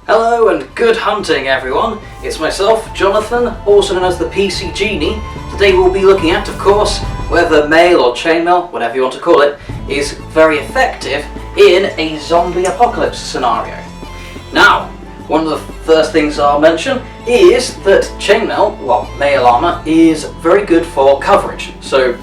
Hello and good hunting everyone, it's myself, Jonathan, also known as the PC Genie. Today we'll be looking at, of course, whether Maille or Chainmail, whatever you want to call it, is very effective in a zombie apocalypse scenario. Now, one of the first things I'll mention is that Chainmail, well, Maille armour, is very good for coverage. So,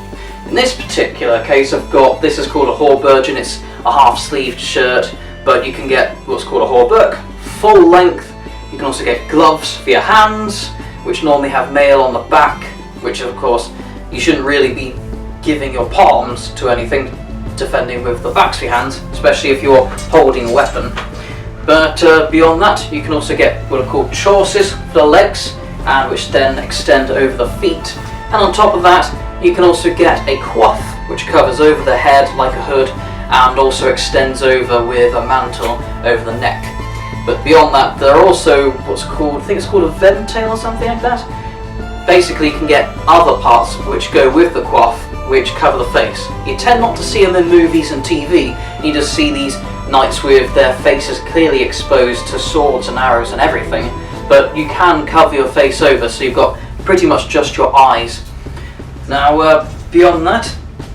in this particular case I've got, this is called a Haubergen, it's a half-sleeved shirt, but you can get what's called a Hauberk, full length. You can also get gloves for your hands, which normally have Maille on the back, which of course you shouldn't really be giving your palms to anything defending with the backs of your hands, especially if you're holding a weapon. But beyond that, you can also get what are called chausses for the legs, and which then extend over the feet. And on top of that, you can also get a coif, which covers over the head like a hood, and also extends over with a mantle over the neck. But beyond that, there are also what's called, I think it's called a ventail or something like that. Basically, you can get other parts which go with the coif, which cover the face. You tend not to see them in movies and TV. You just see these knights with their faces clearly exposed to swords and arrows and everything. But you can cover your face over, so you've got pretty much just your eyes. Now, beyond that,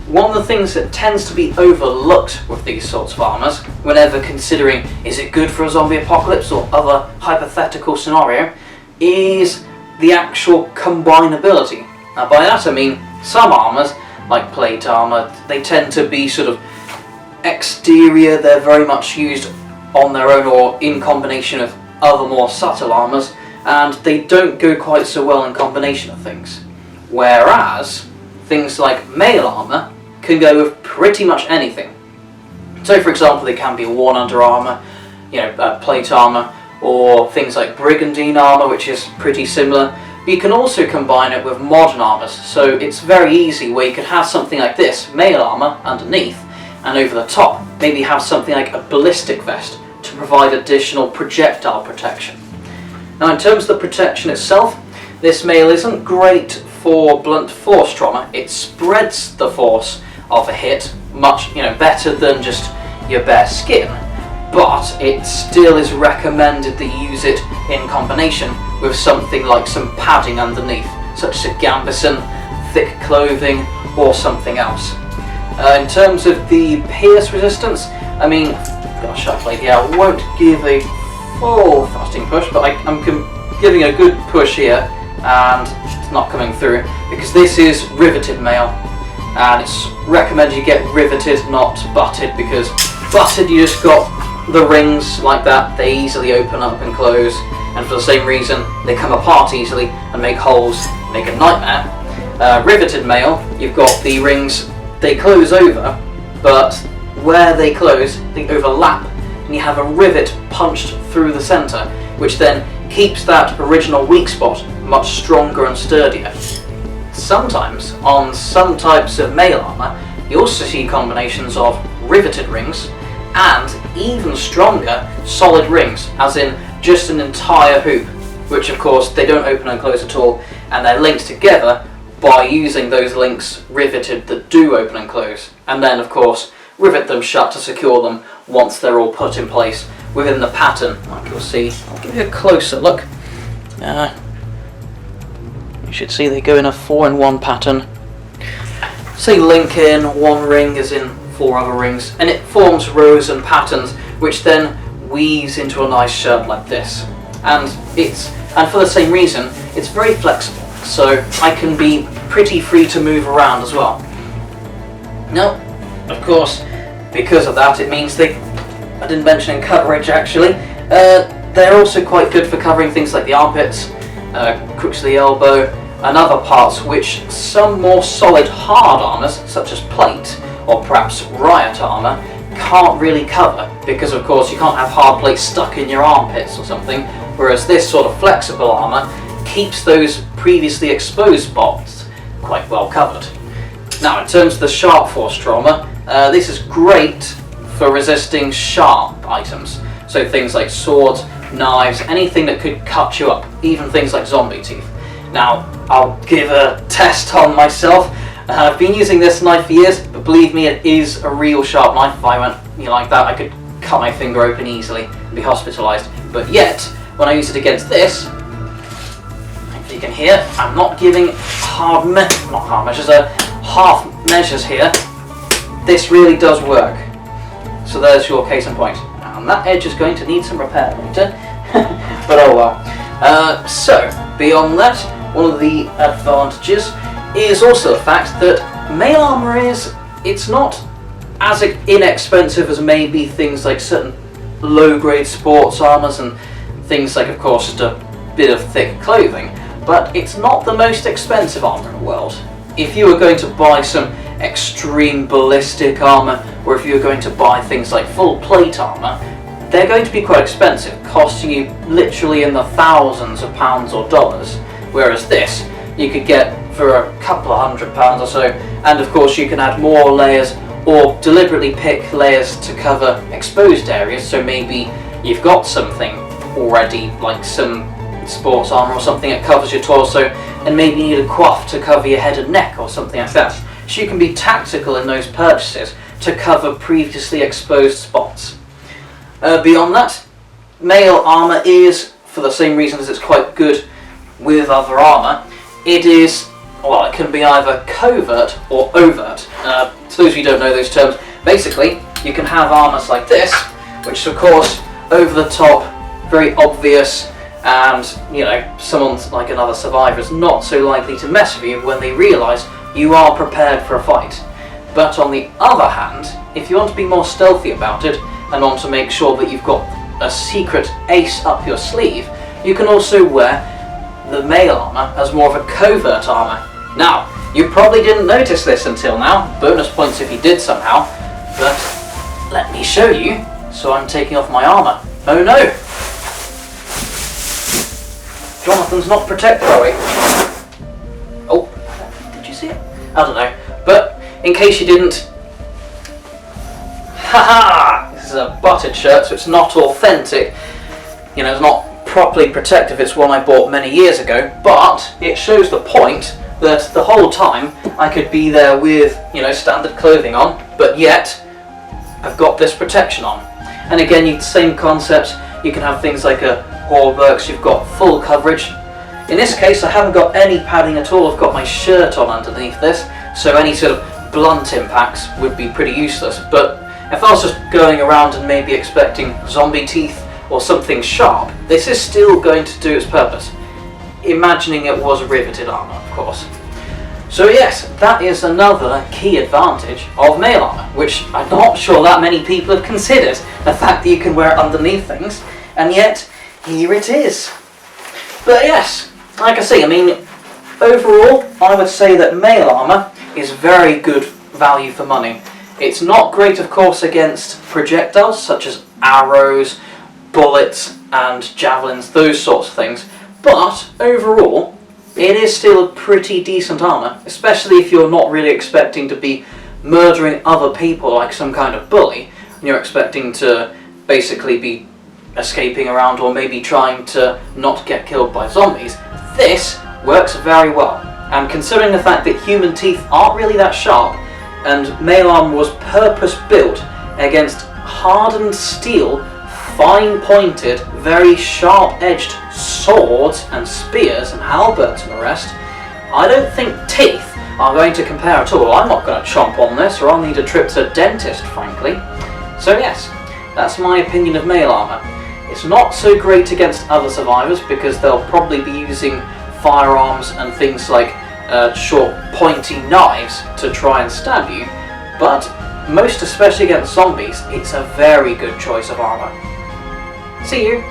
one of the things that tends to be overlooked with these sorts of armours, whenever considering is it good for a zombie apocalypse or other hypothetical scenario, is the actual combinability. Now by that I mean some armours, like plate armour, they tend to be sort of exterior, they're very much used on their own or in combination with other more subtle armours, and they don't go quite so well in combination of things. Whereas things like Maille armour can go with pretty much anything. So for example, they can be worn under armour, plate armour, or things like brigandine armour, which is pretty similar. But you can also combine it with modern armours, so it's very easy where you could have something like this, Maille armour, underneath, and over the top, maybe have something like a ballistic vest to provide additional projectile protection. Now in terms of the protection itself, this Maille isn't great for blunt force trauma. It spreads the force of a hit much better than just your bare skin, but it still is recommended that you use it in combination with something like some padding underneath, such as a gambeson, thick clothing, or something else. In terms of the pierce resistance, I mean, gosh, I won't give a full thrusting push, but I'm giving a good push here, and it's not coming through because this is riveted Maille, and it's recommended you get riveted, not butted, because butted you just got the rings like that, they easily open up and close, and for the same reason they come apart easily and make holes, make a nightmare. Riveted Maille, you've got the rings, they close over, but where they close they overlap and you have a rivet punched through the centre, which then keeps that original weak spot much stronger and sturdier. Sometimes, on some types of Maille armour, you also see combinations of riveted rings and even stronger solid rings, as in just an entire hoop, which of course they don't open and close at all, and they're linked together by using those links riveted that do open and close, and then of course rivet them shut to secure them once they're all put in place within the pattern, like you'll see. I'll give you a closer look. You should see they go in a 4-in-1 pattern. Say link in one ring as in 4 other rings, and it forms rows and patterns which then weaves into a nice shirt like this. And for the same reason, it's very flexible, so I can be pretty free to move around as well. Now, of course, because of that, it means I didn't mention in coverage actually, they're also quite good for covering things like the armpits, crooks of the elbow, and other parts which some more solid hard armours, such as plate, or perhaps riot armour, can't really cover, because of course you can't have hard plate stuck in your armpits or something, whereas this sort of flexible armour keeps those previously exposed spots quite well covered. Now in terms of the sharp force trauma, this is great for resisting sharp items, so things like swords, knives, anything that could cut you up, even things like zombie teeth. Now I'll give a test on myself. I've been using this knife for years, but believe me, it is a real sharp knife. If I went like that, I could cut my finger open easily and be hospitalised. But yet, when I use it against this, you can hear I'm not giving half measures here. This really does work. So there's your case in point. And that edge is going to need some repair later. But oh well. So, beyond that, one of the advantages is also the fact that Maille armour it's not as inexpensive as maybe things like certain low-grade sports armours and things like, of course, just a bit of thick clothing, but it's not the most expensive armour in the world. If you were going to buy some extreme ballistic armour, or if you were going to buy things like full plate armour, they're going to be quite expensive, costing you literally in the thousands of pounds or dollars, whereas this you could get for a couple of £100 or so, and of course you can add more layers or deliberately pick layers to cover exposed areas. So maybe you've got something already, like some sports armour or something that covers your torso, and maybe you need a coif to cover your head and neck or something like that. So you can be tactical in those purchases to cover previously exposed spots. Beyond that, Maille armour is, for the same reason as it's quite good with other armour, it is, well, it can be either covert or overt. For those of you who don't know those terms, basically you can have armours like this, which is of course over the top, very obvious, and you know, someone like another survivor is not so likely to mess with you when they realise you are prepared for a fight. But on the other hand, if you want to be more stealthy about it and want to make sure that you've got a secret ace up your sleeve, you can also wear the Maille armour as more of a covert armour. Now, you probably didn't notice this until now, bonus points if you did somehow, but let me show you. So I'm taking off my armour. Oh no! Jonathan's not protected, are we? Oh, did you see it? I don't know. But in case you didn't, haha! This is a buttered shirt, so it's not authentic. You know, it's not properly protective. It's one I bought many years ago, but it shows the point that the whole time I could be there with, you know, standard clothing on, but yet I've got this protection on. And again, same concept. You can have things like a hauberks, you've got full coverage. In this case, I haven't got any padding at all. I've got my shirt on underneath this, so any sort of blunt impacts would be pretty useless. But if I was just going around and maybe expecting zombie teeth or something sharp, this is still going to do its purpose. Imagining it was riveted armour, of course. So yes, that is another key advantage of Maille armour, which I'm not sure that many people have considered, the fact that you can wear it underneath things, and yet here it is. But yes, like I say, I mean, overall I would say that Maille armour is very good value for money. It's not great, of course, against projectiles such as arrows, bullets and javelins, those sorts of things, but overall it is still a pretty decent armour, especially if you're not really expecting to be murdering other people like some kind of bully, and you're expecting to basically be escaping around or maybe trying to not get killed by zombies. This works very well, and considering the fact that human teeth aren't really that sharp, and Maille armour was purpose built against hardened steel, fine-pointed, very sharp-edged swords and spears and halberds and the rest, I don't think teeth are going to compare at all. I'm not going to chomp on this, or I'll need a trip to a dentist, frankly. So yes, that's my opinion of Maille armour. It's not so great against other survivors because they'll probably be using firearms and things like short pointy knives to try and stab you, but most especially against zombies, it's a very good choice of armour. See you!